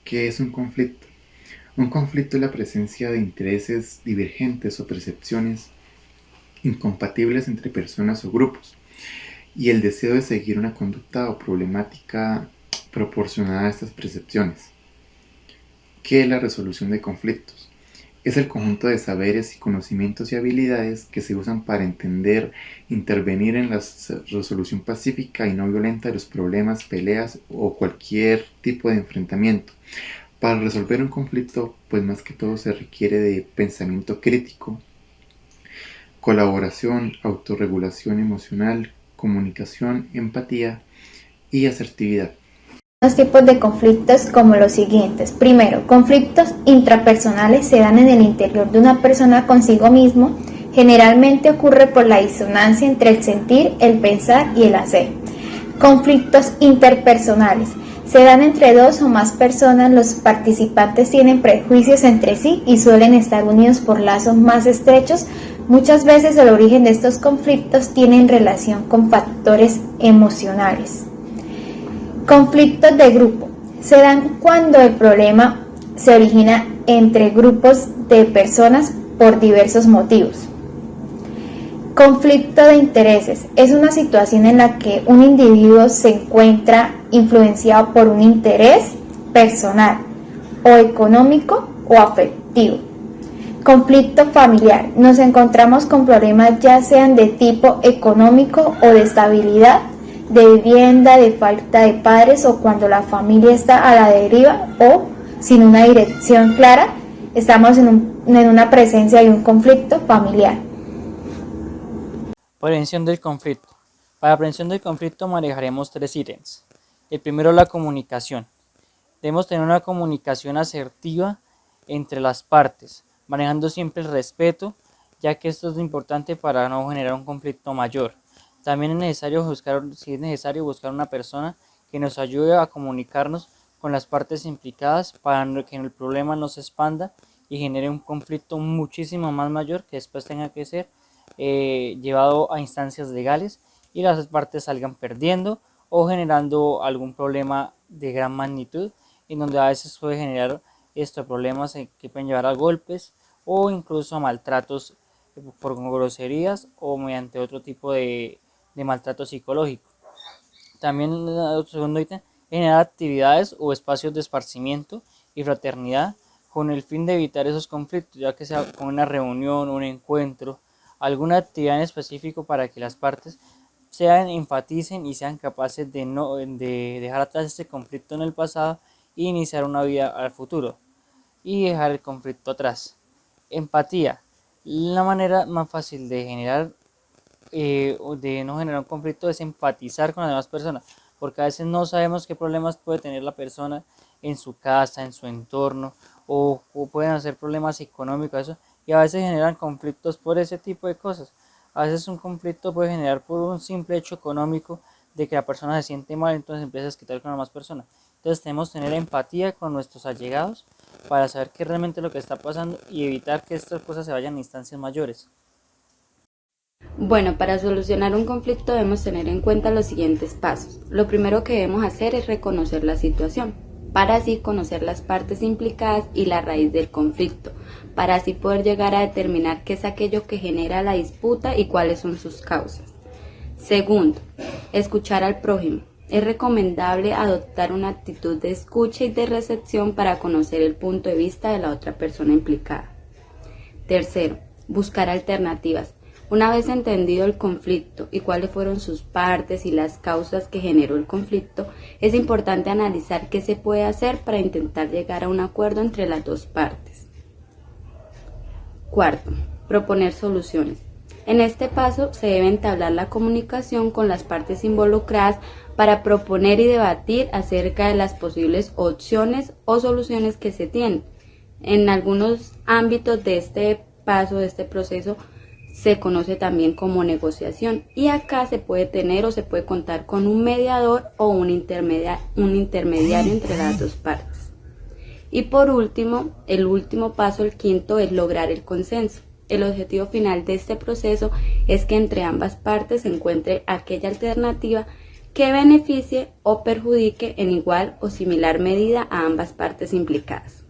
¿Qué es un conflicto? Un conflicto es la presencia de intereses divergentes o percepciones incompatibles entre personas o grupos, y el deseo de seguir una conducta o problemática proporcionada a estas percepciones. ¿Qué es la resolución de conflictos? Es el conjunto de saberes y conocimientos y habilidades que se usan para entender, intervenir en la resolución pacífica y no violenta de los problemas, peleas o cualquier tipo de enfrentamiento. Para resolver un conflicto, pues más que todo se requiere de pensamiento crítico, colaboración, autorregulación emocional, comunicación, empatía y asertividad. Los tipos de conflictos como los siguientes. Primero, conflictos intrapersonales se dan en el interior de una persona consigo mismo. Generalmente ocurre por la disonancia entre el sentir, el pensar y el hacer. Conflictos interpersonales se dan entre dos o más personas. Los participantes tienen prejuicios entre sí y suelen estar unidos por lazos más estrechos. Muchas veces el origen de estos conflictos tiene relación con factores emocionales. Conflictos de grupo se dan cuando el problema se origina entre grupos de personas por diversos motivos. Conflicto de intereses es una situación en la que un individuo se encuentra influenciado por un interés personal o económico o afectivo. Conflicto familiar. Nos encontramos con problemas ya sean de tipo económico o de estabilidad, de vivienda, de falta de padres o cuando la familia está a la deriva o sin una dirección clara, estamos en una presencia de un conflicto familiar. Prevención del conflicto. Para prevención del conflicto manejaremos 3 ítems. El primero, la comunicación. Debemos tener una comunicación asertiva entre las partes, manejando siempre el respeto, ya que esto es importante para no generar un conflicto mayor. También es necesario buscar una persona que nos ayude a comunicarnos con las partes implicadas para que el problema no se expanda y genere un conflicto muchísimo más mayor que después tenga que ser llevado a instancias legales y las partes salgan perdiendo o generando algún problema de gran magnitud, en donde a veces puede generar estos problemas que pueden llevar a golpes o incluso a maltratos por groserías o mediante otro tipo de maltrato psicológico. También el segundo ítem, generar actividades o espacios de esparcimiento y fraternidad con el fin de evitar esos conflictos, ya que sea con una reunión, un encuentro, alguna actividad en específico para que las partes enfaticen y sean capaces de dejar atrás este conflicto en el pasado e iniciar una vida al futuro y dejar el conflicto atrás. Empatía. La manera más fácil de no generar un conflicto es empatizar con las demás personas, porque a veces no sabemos qué problemas puede tener la persona en su casa, en su entorno, o pueden hacer problemas económicos, eso, y a veces generan conflictos por ese tipo de cosas. A veces un conflicto puede generar por un simple hecho económico de que la persona se siente mal, entonces empieza a desquitar con la más persona. Entonces tenemos que tener empatía con nuestros allegados para saber qué es realmente lo que está pasando y evitar que estas cosas se vayan a instancias mayores. Bueno, para solucionar un conflicto debemos tener en cuenta los siguientes pasos. Lo primero que debemos hacer es reconocer la situación, para así conocer las partes implicadas y la raíz del conflicto, para así poder llegar a determinar qué es aquello que genera la disputa y cuáles son sus causas. Segundo, escuchar al prójimo. Es recomendable adoptar una actitud de escucha y de recepción para conocer el punto de vista de la otra persona implicada. Tercero, buscar alternativas. Una vez entendido el conflicto y cuáles fueron sus partes y las causas que generó el conflicto, es importante analizar qué se puede hacer para intentar llegar a un acuerdo entre las dos partes. Cuarto, proponer soluciones. En este paso se debe entablar la comunicación con las partes involucradas para proponer y debatir acerca de las posibles opciones o soluciones que se tienen. En algunos ámbitos de este paso, de este proceso, se conoce también como negociación y acá se puede tener o se puede contar con un mediador o un intermediario entre las dos partes. Y por último, el último paso, el quinto, es lograr el consenso. El objetivo final de este proceso es que entre ambas partes se encuentre aquella alternativa que beneficie o perjudique en igual o similar medida a ambas partes implicadas.